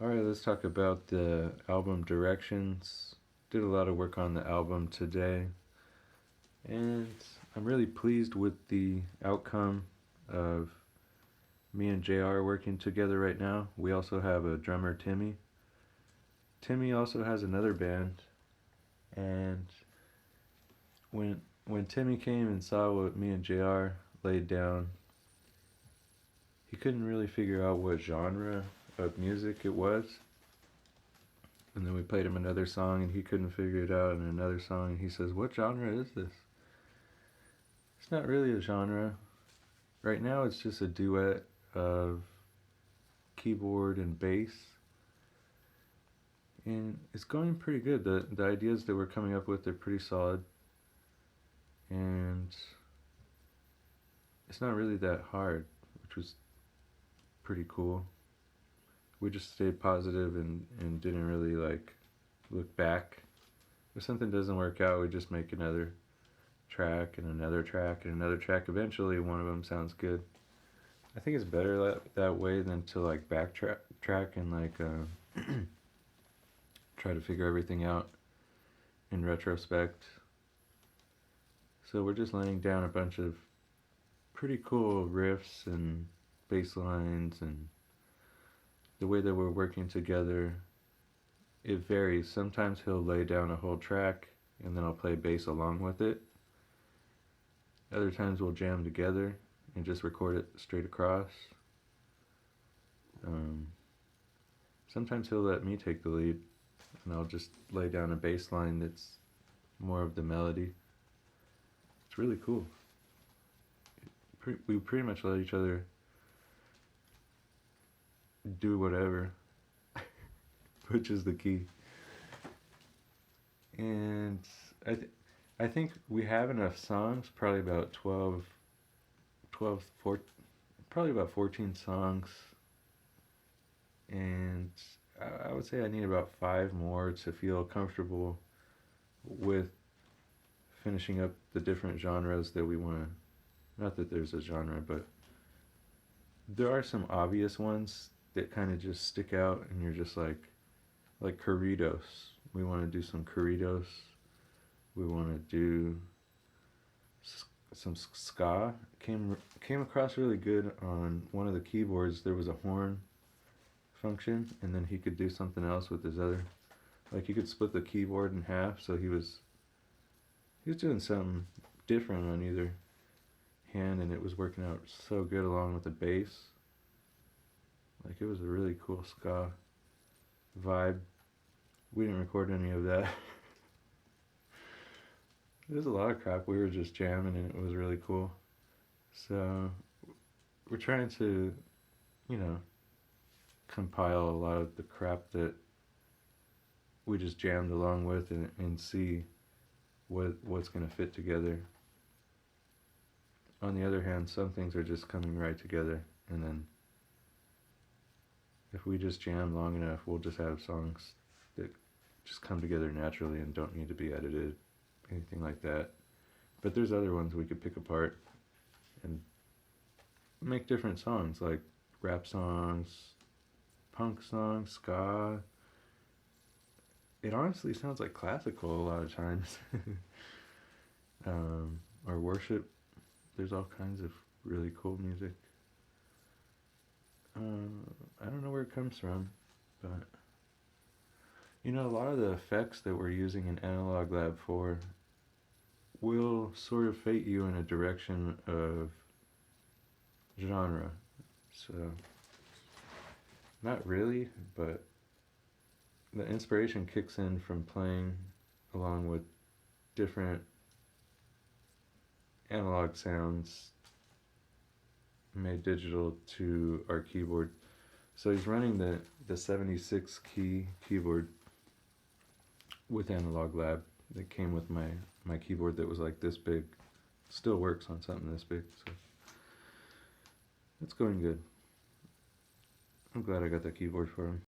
Alright, let's talk about the album directions. Did a lot of work on the album today, and I'm really pleased with the outcome of me and JR working together right now. We also have a drummer, Timmy. Timmy also has another band, and when Timmy came and saw what me and JR laid down, he couldn't really figure out what genre of music it was. And then we played him another song and he couldn't figure it out, and another song, and he says, "What genre is this?" It's not really a genre. Right now it's just a duet of keyboard and bass. And it's going pretty good. The ideas that we're coming up with are pretty solid. And it's not really that hard, which was pretty cool. We just stayed positive and didn't really look back. If something doesn't work out, we just make another track and another track and another track. Eventually one of them sounds good. I think it's better that way than to backtrack and try to figure everything out in retrospect. So we're just laying down a bunch of pretty cool riffs and bass lines, and the way that we're working together, it varies. Sometimes he'll lay down a whole track and then I'll play bass along with it. Other times we'll jam together and just record it straight across. Sometimes he'll let me take the lead and I'll just lay down a bass line that's more of the melody. It's really cool. We pretty much let each other do whatever, which is the key. And I think we have enough songs, probably about 14, probably about 14 songs. And I would say I need about 5 more to feel comfortable with finishing up the different genres that we want to. Not that there's a genre, but there are some obvious ones that kind of just stick out, and you're just like corridos. We want to do some corridos. We want to do some ska. Came across really good on one of the keyboards. There was a horn function, and then he could do something else with his other. Like he could split the keyboard in half, so he was doing something different on either hand, and it was working out so good along with the bass. Like it was a really cool ska vibe. We didn't record any of that. There's a lot of crap. We were just jamming and it was really cool. So we're trying to, you know, compile a lot of the crap that we just jammed along with, and see what's going to fit together. On the other hand, some things are just coming right together, and then if we just jam long enough, we'll just have songs that just come together naturally and don't need to be edited, anything like that. But there's other ones we could pick apart and make different songs, like rap songs, punk songs, ska. It honestly sounds like classical a lot of times. Or worship. There's all kinds of really cool music. I don't know where it comes from, but a lot of the effects that we're using in Analog Lab 4 will sort of fate you in a direction of genre. So, not really, but the inspiration kicks in from playing along with different analog sounds made digital to our keyboard. So he's running the 76 key keyboard with Analog Lab that came with my keyboard that was like this big. Still works on something this big, so it's going good. I'm glad I got that keyboard for him.